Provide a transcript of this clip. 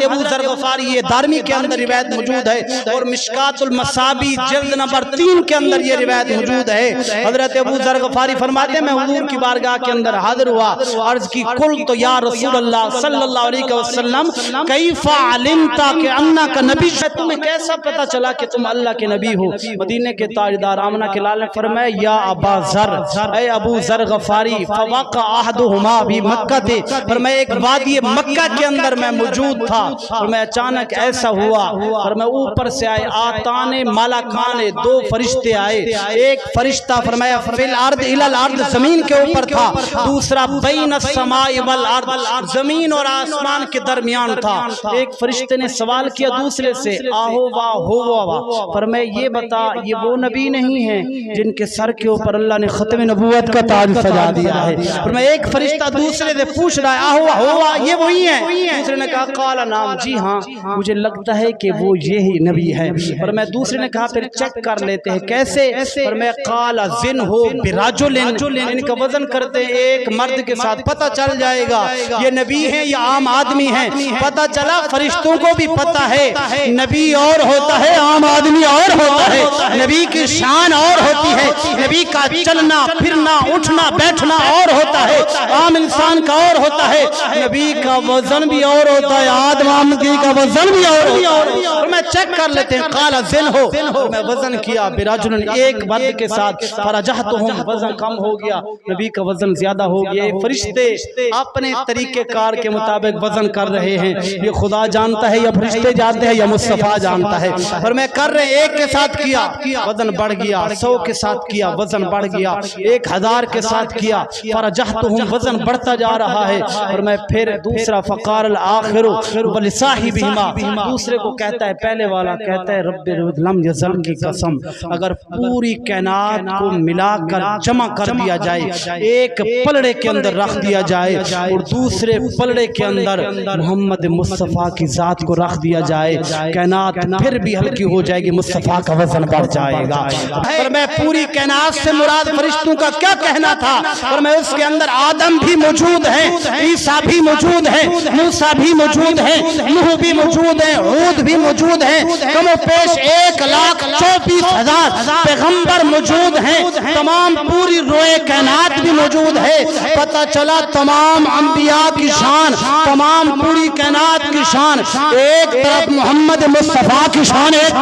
حضرت ابو ذر غفاری یہ دارمی کے اندر روایت موجود ہے اور مشکات المصابی جلد نمبر 3 کے اندر یہ روایت موجود ہے۔ حضرت ابو ذر غفاری فرماتے ہیں میں حضور کی بارگاہ کے اندر حاضر ہوا، عرض کی قلت یا رسول اللہ صلی اللہ علیہ وسلم کیف علمت کہ انک نبی، تمہیں کیسا پتہ چلا کہ تم اللہ کے نبی ہو؟ مدینے کے تاجدار آمنہ کے لال نے فرمایا یا ابا ذر، اے ابو ذر غفاری، فوقع احدہما بھی مکہ تھے، فرمایا ایک وادی مکہ کے اندر میں موجود تھا، فرمایا اچانک ایسا ہوا، فرمایا اوپر سے آئے آتان ملکان، 2 فرشتے آئے، ایک فرشتہ فرمایا فی الارض الی الارض زمین کے اوپر تھا، دوسرا بین السماء والارض زمین اور آسمان کے درمیان تھا۔ ایک فرشتے نے سوال کیا دوسرے سے آہو وا ہو وا، فرمایا یہ بتا یہ وہ نبی نہیں ہیں جن کے سر کے اوپر اللہ نے ختم نبوت کا تاج سجا دیا ہے؟ فرمایا ایک فرشتہ دوسرے سے پوچھ رہا ہے آہو وا ہو وا یہ وہی ہیں؟ دوسرے نے کہا قال نعم، جی ہاں مجھے لگتا ہے کہ وہ یہی نبی ہے۔ فرمایا دوسرے نے کہا پھر چیک کر لیتے ہیں کیسے؟ فرمایا قال زن ہو برجل، ان کا وزن کرتے ہیں ایک مرد کے ساتھ، پتہ چل جائے گا یہ نبی ہیں یا عام آدمی ہیں۔ پتہ چلا فرشتوں کو بھی پتہ ہے نبی اور ہوتا ہے عام آدمی اور ہوتا ہے، نبی کی شان اور ہوتی ہے، نبی کا چلنا پھرنا اٹھنا بیٹھنا اور ہوتا ہے، عام انسان کا اور ہوتا ہے، نبی کا وزن بھی اور ہوتا ہے، آدم آمدی کا وزن بھی اور ہوتا ہے۔ اور میں چیک کر لیتے ہیں قال زن ہو، میں وزن کیا برجل ایک مرد کے ساتھ، فرجحتہم وزن کم ہو گیا، نبی کا وزن زیادہ ہو گیا۔ فرشتے اپنے طریقہ کار کے مطابق وزن کر رہے ہیں، یہ خدا جانتا ہے یا فرشتے جانتے ہیں یا مصطفیٰ جانتا ہے، اور میں کر رہے ایک کے ساتھ کیا وزن بڑھ گیا، 100 کے ساتھ کیا وزن بڑھ گیا، 1000 کے ساتھ کیا فرجحتہم وزن بڑھتا جا رہا ہے۔ اور میں پھر دوسرا فقار الآخر ولصاحبہما، دوسرے کو کہتا ہے پہلے والا کہتا ہے رب لم یزل کی قسم، اگر پوری کائنات کو ملا کر جمع کر دیا جائے ایک پلڑے کے اندر رکھ دیا جائے اور دوسرے پلڑے کے اندر محمد مصطفیٰ کی ذات کو رکھ دیا جائے، کائنات پھر بھی ہلکی ہو جائے گی، مصطفیٰ کا وزن بڑھ جائے گا۔ اور میں پوری کائنات سے مراد فرشتوں کا کیا کہنا تھا، اور میں اس کے اندر آدم بھی موجود ہے، عیسیٰ بھی موجود ہے، موسیٰ بھی موجود ہے، نوح بھی موجود ہے، ہود بھی موجود ہے، کم و پیش 1,24,000 پیغمبر موجود ہیں، تمام پوری روئے کائنات بھی موجود ہے۔ پتہ چلا تمام انبیاء کی شان، تمام پوری کائنات کی شان ایک طرف، محمد مصطفیٰ کی شان ایک